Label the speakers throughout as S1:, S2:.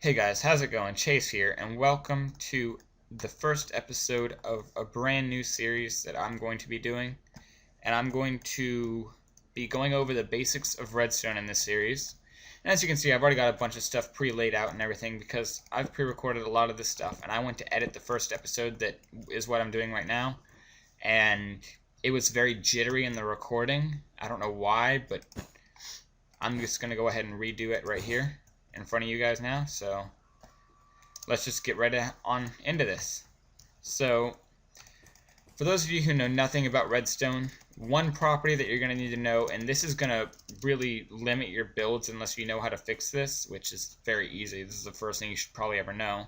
S1: Hey guys, how's it going? Chase here, and welcome to the first episode of a brand new series that I'm going to be doing. And I'm going to be going over the basics of redstone in this series. And as you can see, I've already got a bunch of stuff pre-laid out and everything because I've pre-recorded a lot of this stuff, and I went to edit the first episode that is what I'm doing right now. And it was very jittery in the recording. I don't know why, but I'm just going to go ahead and redo it right here in front of you guys now. So let's just get right on into this. So for those of you who know nothing about redstone, one property that you're going to need to know, and this is going to really limit your builds unless you know how to fix this, which is very easy. This is the first thing you should probably ever know,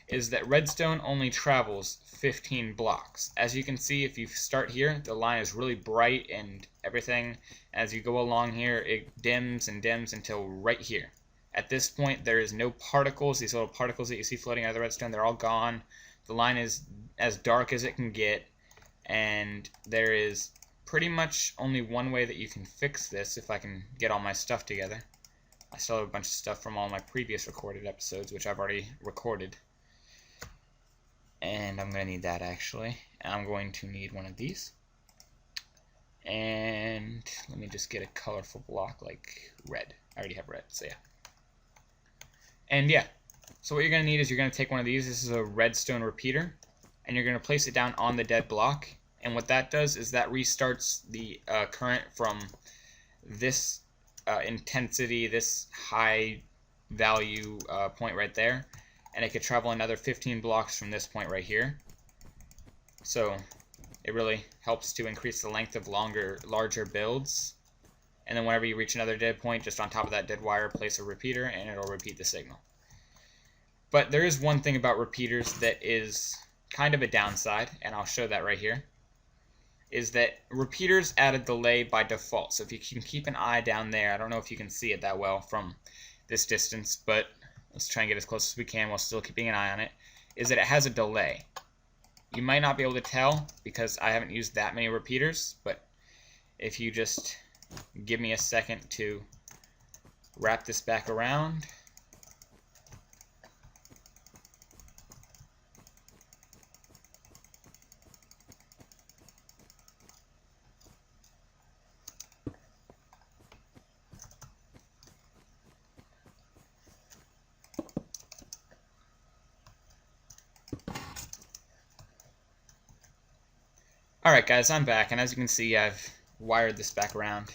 S1: is that redstone only travels 15 blocks. As you can see, if you start here, the line is really bright and everything. As you go along here, it dims and dims until right here. At this point, there is no particles. These little particles that you see floating out of the redstone, they're all gone. The line is as dark as it can get, and there is pretty much only one way that you can fix this if I can get all my stuff together. I still have a bunch of stuff from all my previous recorded episodes, which I've already recorded. And I'm going to need that, actually. And I'm going to need one of these. And let me just get a colorful block like red. I already have red, so yeah. And yeah, so what you're going to need is you're going to take one of these. This is a redstone repeater, and you're going to place it down on the dead block. And what that does is that restarts the current from this intensity, this high value point right there, and it could travel another 15 blocks from this point right here. So it really helps to increase the length of larger builds. And then whenever you reach another dead point, just on top of that dead wire, place a repeater, and it'll repeat the signal. But there is one thing about repeaters that is kind of a downside, and I'll show that right here, is that repeaters add a delay by default. So if you can keep an eye down there, I don't know if you can see it that well from this distance, but let's try and get as close as we can while still keeping an eye on it, is that it has a delay. You might not be able to tell because I haven't used that many repeaters, but if you just give me a second to wrap this back around. Alright guys, I'm back, and as you can see, I've wired this back around.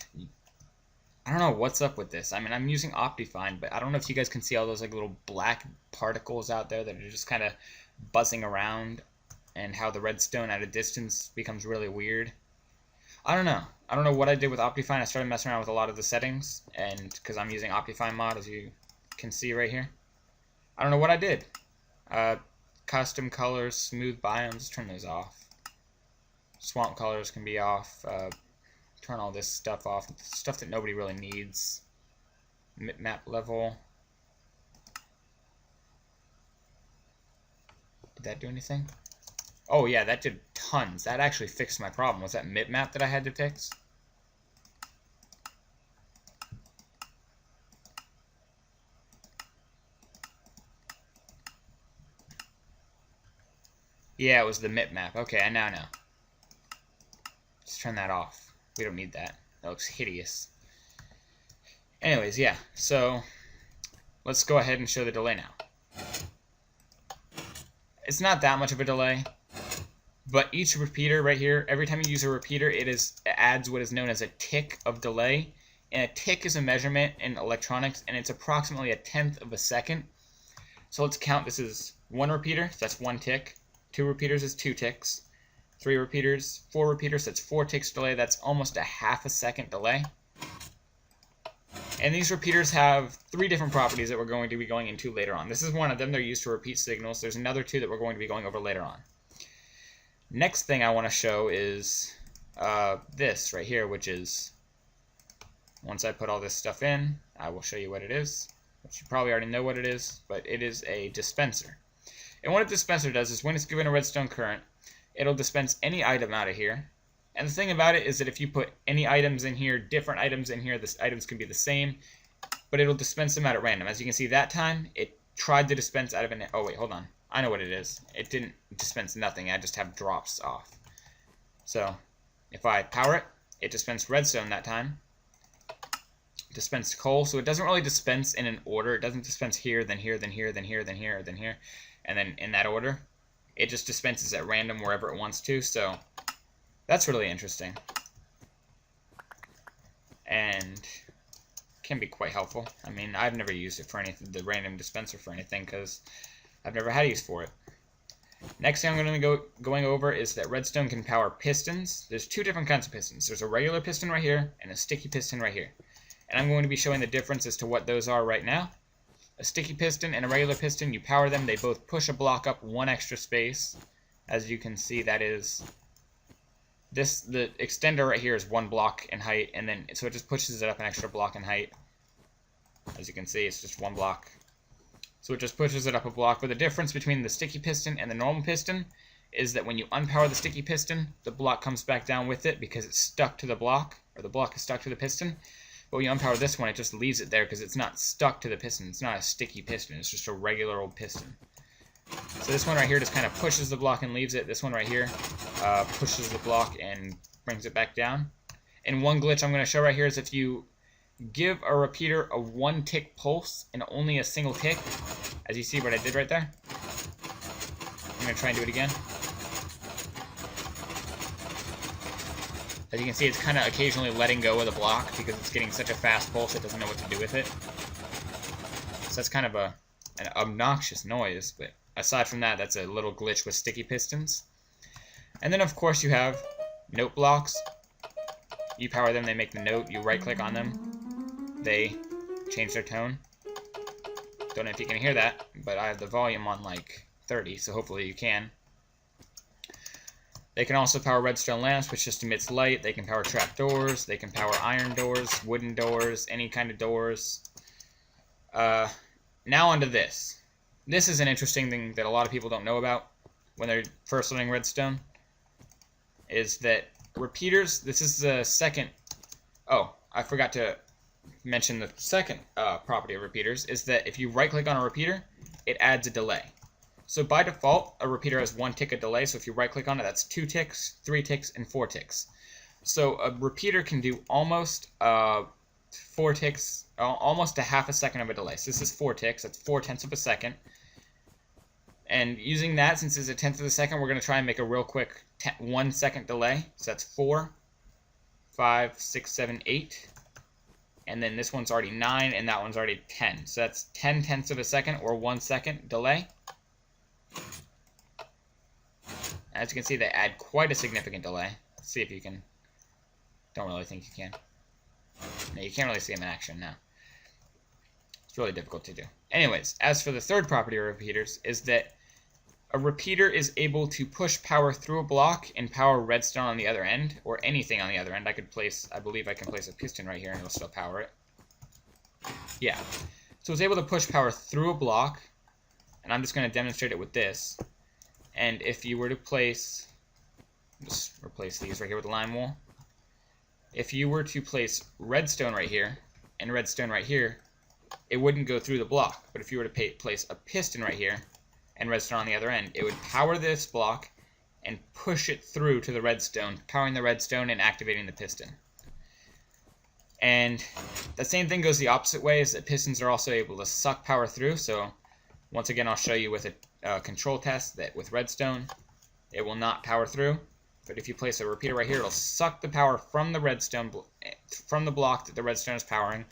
S1: I don't know what's up with this. I mean, I'm using Optifine, but I don't know if you guys can see all those like little black particles out there that are just kind of buzzing around, and how the redstone at a distance becomes really weird. I don't know. I don't know what I did with Optifine. I started messing around with a lot of the settings, and because I'm using Optifine mod, as you can see right here. I don't know what I did. Custom colors, smooth biomes, let's turn those off. Swamp colors can be off. Turn all this stuff off. Stuff that nobody really needs. Map level. Did that do anything? Oh yeah, that did tons. That actually fixed my problem. Was that map that I had to fix? Yeah, it was the map. Okay, I now know. Let's turn that off. We don't need that. That looks hideous. Anyways, yeah. So let's go ahead and show the delay now. It's not that much of a delay, but each repeater right here, every time you use a repeater, it adds what is known as a tick of delay. And a tick is a measurement in electronics, and it's approximately 1/10 of a second. So let's count. This is one repeater, so that's one tick. Two repeaters is 2 ticks. 3 repeaters, 4 repeaters, that's 4 ticks delay. That's almost a half a second delay. And these repeaters have 3 different properties that we're going to be going into later on. This is one of them. They're used to repeat signals. There's another 2 that we're going to be going over later on. Next thing I want to show is this right here, which is, once I put all this stuff in, I will show you what it is. Which you probably already know what it is, but it is a dispenser. And what a dispenser does is when it's given a redstone current, it'll dispense any item out of here, And the thing about it is that if you put any items in here, different items in here, the items can be the same, but it'll dispense them out at random. As you can see, that time, it tried to dispense out of an... Oh, wait, hold on. I know what it is. It didn't dispense nothing. I just have drops off. So, if I power it, it dispensed redstone that time. Dispensed coal, so it doesn't really dispense in an order. It doesn't dispense here, then here, then here, then here, then here, then here, and then in that order. It just dispenses at random wherever it wants to, so that's really interesting. And can be quite helpful. I mean, I've never used it for anything, the random dispenser for anything, because I've never had use for it. Next thing I'm going to going over is that redstone can power pistons. There's two different kinds of pistons. There's a regular piston right here and a sticky piston right here. And I'm going to be showing the difference as to what those are right now. A sticky piston and a regular piston, you power them, they both push a block up one extra space. As you can see, that is this, the extender right here is 1 block in height, and then so it just pushes it up an extra block in height. As you can see, it's just 1 block. So it just pushes it up a block. But the difference between the sticky piston and the normal piston is that when you unpower the sticky piston, the block comes back down with it because it's stuck to the block, or the block is stuck to the piston. But when you unpower this one, it just leaves it there because it's not stuck to the piston. It's not a sticky piston. It's just a regular old piston. So this one right here just kind of pushes the block and leaves it. This one right here pushes the block and brings it back down. And one glitch I'm going to show right here is if you give a repeater a 1-tick pulse and only a single tick, as you see what I did right there. I'm going to try and do it again. As you can see, it's kind of occasionally letting go of the block because it's getting such a fast pulse it doesn't know what to do with it. So that's kind of an obnoxious noise, but aside from that, that's a little glitch with sticky pistons. And then, of course, you have note blocks. You power them, they make the note. You right-click on them, they change their tone. Don't know if you can hear that, but I have the volume on like 30, so hopefully you can. They can also power redstone lamps, which just emits light. They can power trapdoors. They can power iron doors, wooden doors, any kind of doors. Now onto this. This is an interesting thing that a lot of people don't know about when they're first learning redstone. Is that repeaters, this is the second... Oh, I forgot to mention the second property of repeaters, is that if you right-click on a repeater, it adds a delay. So by default, a repeater has 1 tick of delay, so if you right-click on it, that's 2 ticks, 3 ticks, and 4 ticks. So a repeater can do almost 4 ticks, almost a half a second of a delay. So this is 4 ticks, that's 4/10 of a second. And using that, since it's a 1/10 of a second, we're going to try and make a real quick 1 second delay. So that's 4, 5, 6, 7, 8. And then this one's already 9, and that one's already 10. So that's 10/10 of a second, or 1 second delay. As you can see, they add quite a significant delay. Let's see if you can... Don't really think you can. No, you can't really see them in action now. It's really difficult to do. Anyways, as for the third property of repeaters, is that a repeater is able to push power through a block and power redstone on the other end, or anything on the other end. I believe I can place a piston right here and it'll still power it. Yeah. So it's able to push power through a block, and I'm just going to demonstrate it with this. And if you were to place, just replace these right here with a lime wool. If you were to place redstone right here and redstone right here, it wouldn't go through the block. But if you were to place a piston right here and redstone on the other end, it would power this block and push it through to the redstone, powering the redstone and activating the piston. And the same thing goes the opposite way, is that pistons are also able to suck power through. So once again, I'll show you with a control test that with redstone, it will not power through. But if you place a repeater right here, it'll suck the power from the redstone, from the block that the redstone is powering,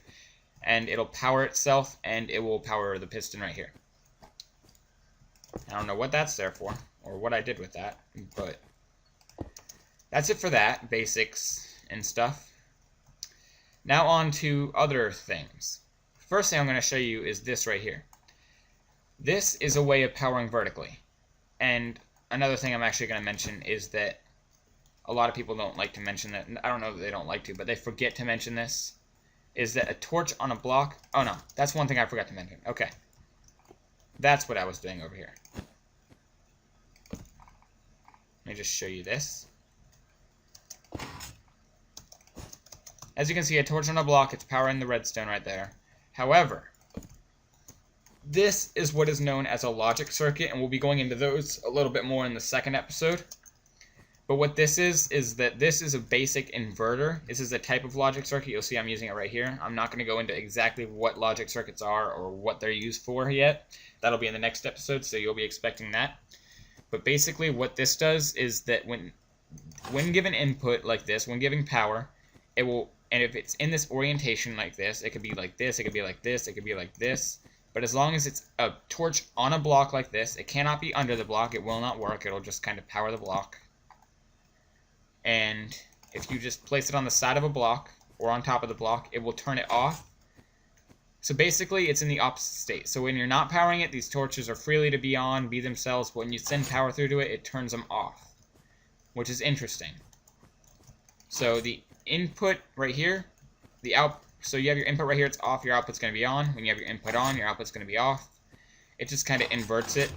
S1: and it'll power itself, and it will power the piston right here. I don't know what that's there for, or what I did with that, but that's it for that, basics and stuff. Now on to other things. First thing I'm going to show you is this right here. This is a way of powering vertically. And another thing I'm actually going to mention is that a lot of people don't like to mention that. I don't know that they don't like to, but they forget to mention this. Is that a torch on a block? Oh no, that's one thing I forgot to mention. Okay. That's what I was doing over here. Let me just show you this. As you can see, a torch on a block, it's powering the redstone right there. However, this is what is known as a logic circuit, and we'll be going into those a little bit more in the second episode. But what this is that this is a basic inverter. This is a type of logic circuit. You'll see I'm using it right here. I'm not going to go into exactly what logic circuits are or what they're used for yet. That'll be in the next episode, so you'll be expecting that. But basically what this does is that when given input like this, when giving power, it will, and if it's in this orientation like this, it could be like this, it could be like this, it could be like this. But as long as it's a torch on a block like this, it cannot be under the block. It will not work. It'll just kind of power the block. And if you just place it on the side of a block or on top of the block, it will turn it off. So basically, it's in the opposite state. So when you're not powering it, these torches are freely to be on, be themselves. But when you send power through to it, it turns them off, which is interesting. So the input right here, so you have your input right here, it's off, your output's going to be on. When you have your input on, your output's going to be off. It just kind of inverts it,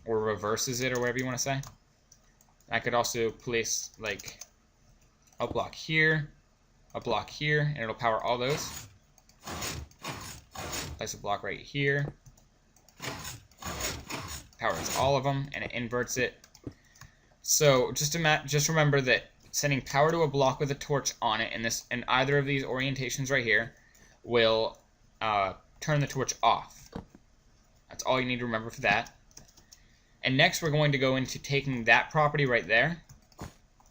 S1: or reverses it, or whatever you want to say. I could also place like a block here, and it'll power all those. Place a block right here, powers all of them, and it inverts it. So just remember that sending power to a block with a torch on it in either of these orientations right here will turn the torch off. That's all you need to remember for that. And next we're going to go into taking that property right there,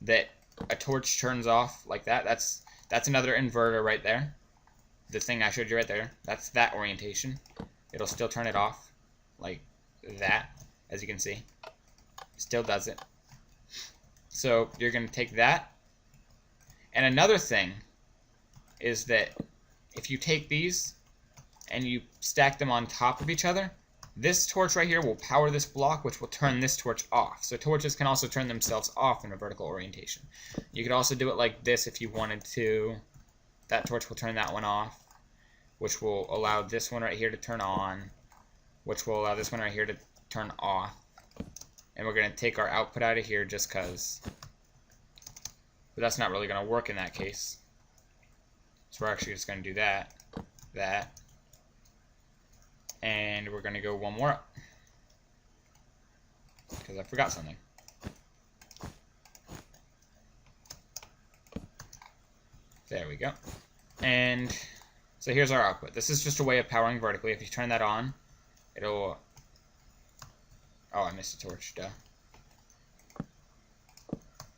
S1: that a torch turns off like that. That's another inverter right there. The thing I showed you right there, that's that orientation. It'll still turn it off like that, as you can see. Still does it. So you're going to take that. And another thing is that if you take these and you stack them on top of each other, this torch right here will power this block, which will turn this torch off. So torches can also turn themselves off in a vertical orientation. You could also do it like this if you wanted to. That torch will turn that one off, which will allow this one right here to turn on, which will allow this one right here to turn off. And we're going to take our output out of here just because. But that's not really going to work in that case. So we're actually just going to do that, and we're going to go one more up, because I forgot something. There we go. And so here's our output. This is just a way of powering vertically. If you turn that on, it'll... Oh, I missed a torch, duh.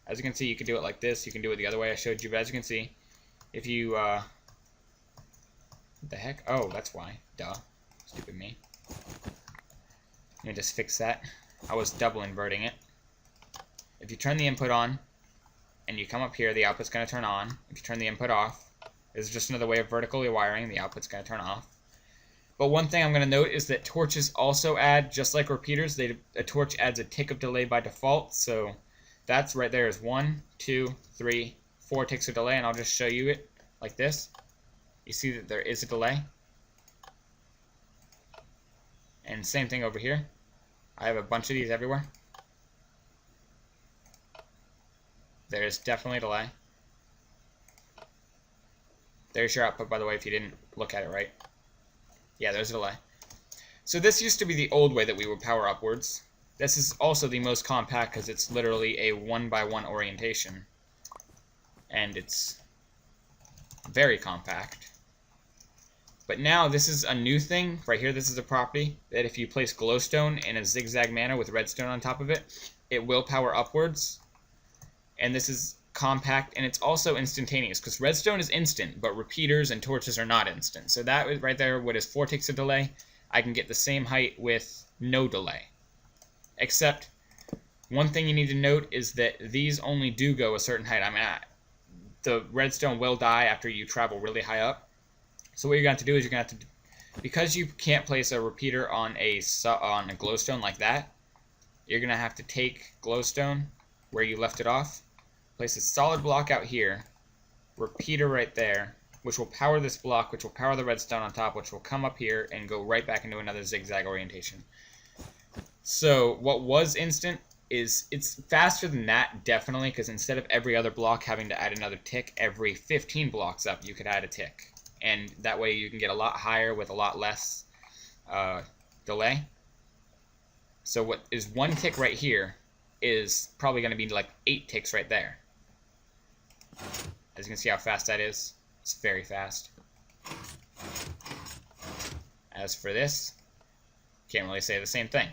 S1: As you can see, you can do it like this. You can do it the other way I showed you, but as you can see, if you... What the heck? Oh, that's why. Duh. Stupid me. Let me just fix that. I was double inverting it. If you turn the input on, and you come up here, the output's going to turn on. If you turn the input off, this is just another way of vertically wiring. The output's going to turn off. But one thing I'm going to note is that torches also add, just like repeaters, a torch adds a tick of delay by default. So that's right there is 1, 2, 3, 4 ticks of delay, and I'll just show you it like this. You see that there is a delay. And same thing over here. I have a bunch of these everywhere. There's definitely a delay. There's your output, by the way, if you didn't look at it right. Yeah, there's a delay. So this used to be the old way that we would power upwards. This is also the most compact because it's literally a 1x1 orientation. And it's very compact. But now this is a new thing. Right here, this is a property that if you place glowstone in a zigzag manner with redstone on top of it, it will power upwards. And this is compact, and it's also instantaneous, because redstone is instant, but repeaters and torches are not instant. So that right there, what is 4 ticks of delay, I can get the same height with no delay. Except, one thing you need to note is that these only do go a certain height. I mean, the redstone will die after you travel really high up. So what you're going to have to do is you're going to have to, because you can't place a repeater on a glowstone like that, you're going to have to take glowstone where you left it off, place a solid block out here, repeater right there, which will power this block, which will power the redstone on top, which will come up here and go right back into another zigzag orientation. So what was instant is, it's faster than that, definitely, because instead of every other block having to add another tick, every 15 blocks up you could add a tick. And that way you can get a lot higher with a lot less delay. So what is 1 tick right here is probably going to be like 8 ticks right there. As you can see how fast that is. It's very fast. As for this, can't really say the same thing.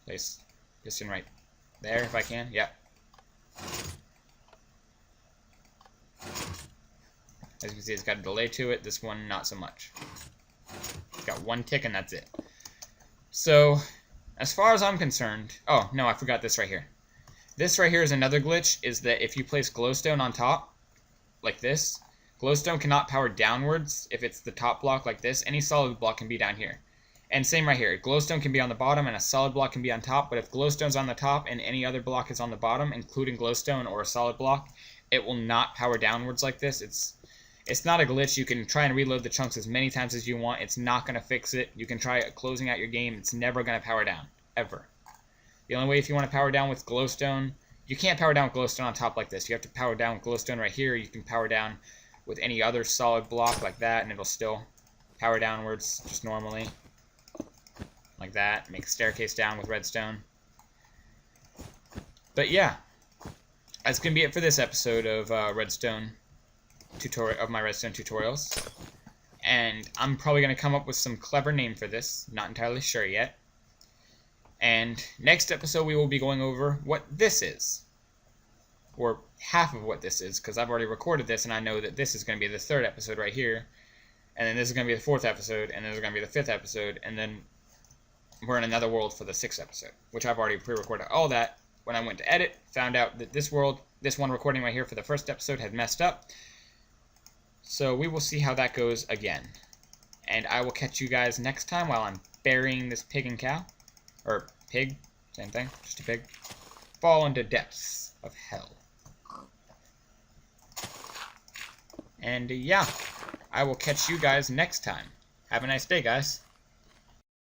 S1: Place piston right there if I can. Yep. As you can see, it's got a delay to it. This one, not so much. It's got 1 tick and that's it. So, as far as I'm concerned... Oh, no, I forgot this right here. This right here is another glitch, is that if you place glowstone on top, like this, glowstone cannot power downwards if it's the top block like this. Any solid block can be down here. And same right here. Glowstone can be on the bottom and a solid block can be on top, but if glowstone's on the top and any other block is on the bottom, including glowstone or a solid block, it will not power downwards like this. It's not a glitch. You can try and reload the chunks as many times as you want. It's not going to fix it. You can try closing out your game. It's never going to power down. Ever. The only way if you want to power down with glowstone, you can't power down with glowstone on top like this. You have to power down with glowstone right here. You can power down with any other solid block like that, and it'll still power downwards just normally. Like that. Make a staircase down with redstone. But yeah, that's going to be it for this episode of My Redstone Tutorials. And I'm probably going to come up with some clever name for this. Not entirely sure yet. And next episode we will be going over what this is. Or half of what this is, because I've already recorded this and I know that this is going to be the 3rd episode right here. And then this is going to be the 4th episode, and then this is going to be the 5th episode, and then we're in another world for the 6th episode, which I've already pre-recorded all that. When I went to edit, found out that this one recording right here for the 1st episode had messed up. So we will see how that goes again. And I will catch you guys next time while I'm burying this pig and cow. Or pig, same thing, just a pig. Fall into depths of hell. And yeah, I will catch you guys next time. Have a nice day, guys.